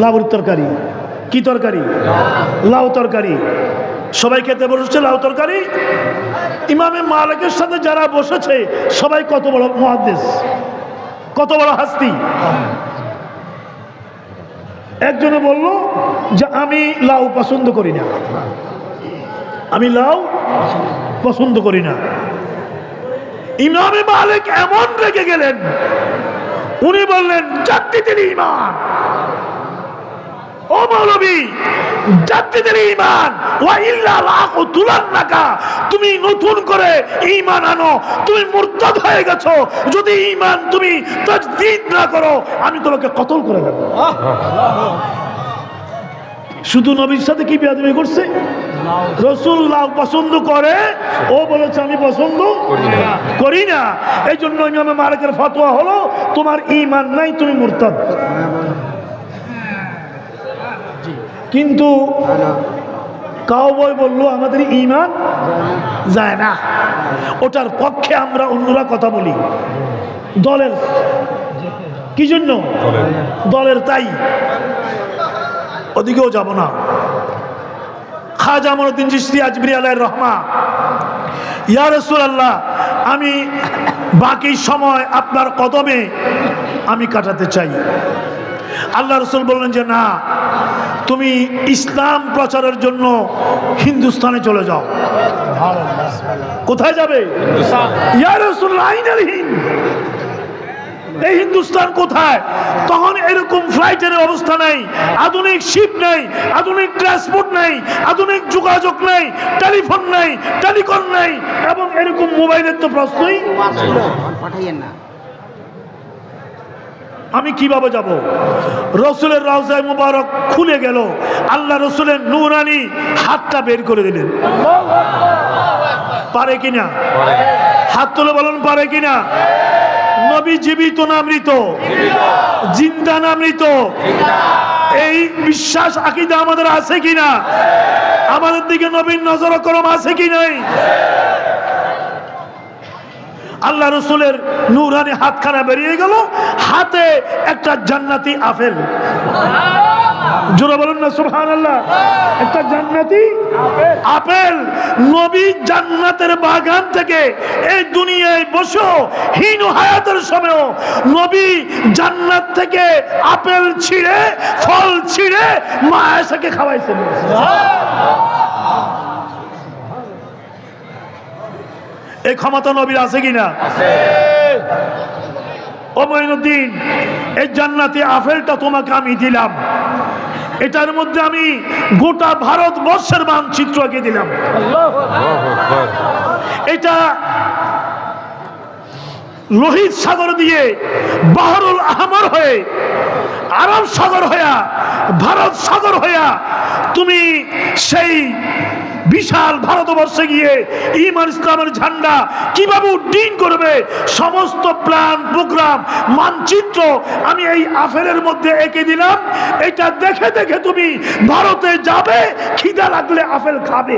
লাউর তরকারি। কি তরকারি? লাউ তরকারি। সবাই খেতে বসেছে লাউ তরকারি। ইমামে মালিকের সাথে যারা বসেছে সবাই কত বড় মুহাদ্দিস, কত বড় হাস্তি। একজনে বলল যে আমি লাউ পছন্দ করি না, আমি লাউ পছন্দ করি না। ইমামে মালিক এমন রেগে গেলেন, উনি বললেন জাদ্দিদুল ঈমান, ও মৌলবী জাদ্দিদুল ঈমান ওয়া ইল্লা লাআকুতুলান্নাকা, তুমি নতুন করে ঈমান আনো, তুমি মুরতাদ হয়ে গেছো, যদি ঈমান তুমি তাজদীদ না করো আমি তোমাকে কতল করে দেব। শুধু নবীর সাথে কি বেয়াদবি করছে? রাসূল লাউ পছন্দ করে, ও বলেছে আমি পছন্দ করি না। এই জন্য ইমাম মালিকের ফতোয়া হলো তোমার ঈমান নাই, তুমি মুরতাদ। কিন্তু কাউবয় বলল আমাদের ঈমান যায় না, ওটার পক্ষে আমরা অন্যরা কথা বলি। দলের কি জন্য? দলের তাই ওদিকেও যাব না। খাজা আমানুদ্দিন চিশতি আজমিরি আলাইহির রহমা, ইয়া রাসূলুল্লাহ আমি বাকি সময় আপনার কদমে আমি কাটাতে চাই। আল্লাহ রাসূল বললেন যে না, তুমি ইসলাম প্রচারের জন্য হিন্দুস্তানে চলে যাও। কোথায় যাবে? ইয়া রাসূলুল্লাহ আইনাল হিন্দ, এই হিন্দুস্তান কোথায়? তখন এরকম ফ্লাইটের অবস্থা নাই, আধুনিক শিপ নাই, আধুনিক ট্রান্সপোর্ট নাই, আধুনিক যোগাযোগ নাই, টেলিফোন নাই, টেলিকম নাই, এবং এরকম মোবাইলের তো প্রশ্নই। আমি কিভাবে যাব? রসুলের রওজা মুবারক খুলে গেল, আল্লাহ রসুলের নূরানি হাতটা বের করে দিলেন। পারে কিনা? হাত তুলে বলুন পারে কিনা? নবী জীবিত না মৃত? জিন্দা না মৃত? এই বিশ্বাস আকীদা আমাদের আছে কিনা? আমাদের দিকে নবীর নজর করম আছে কি নাই? আল্লাহ রসুলের নূরানি হাতখানা বেরিয়ে গেল, হাতে একটা জান্নাতি আপেল। জোরে বলুন না সুবহানাল্লাহ। একটা জান্নাতি আপেল। নবী জান্নাতের বাগান থেকে এই দুনিয়ায় বসে হীন হায়াতের সময় নবী জান্নাত থেকে আপেল ছিঁড়ে, ফল ছিঁড়ে মা আয়েশাকে খাওয়াইছেন। এই ক্ষমতা নবীর আছে কিনা? ও মঈনুদ্দিন, এই জান্নাতি আপেলটা তোমাকে আমি দিলাম, এটার মধ্যে আমি গোটা ভারতবর্ষের মানচিত্র এঁকে দিলাম। এটা লোহিত সাগর দিয়ে বাহরুল আহমর হয়ে, আরব সাগর হইয়া, ভারত সাগর হইয়া তুমি সেই বিশাল ভারতবর্ষে গিয়ে ঈমান ইসলামের ঝান্ডা কিভাবে উড্ডীন করবে, সমস্ত প্ল্যান প্রোগ্রাম মানচিত্র আমি এই আপেলের মধ্যে এঁকে দিলাম। এটা দেখে দেখে তুমি ভারতে যাবে, খিদা লাগলে আপেল খাবে।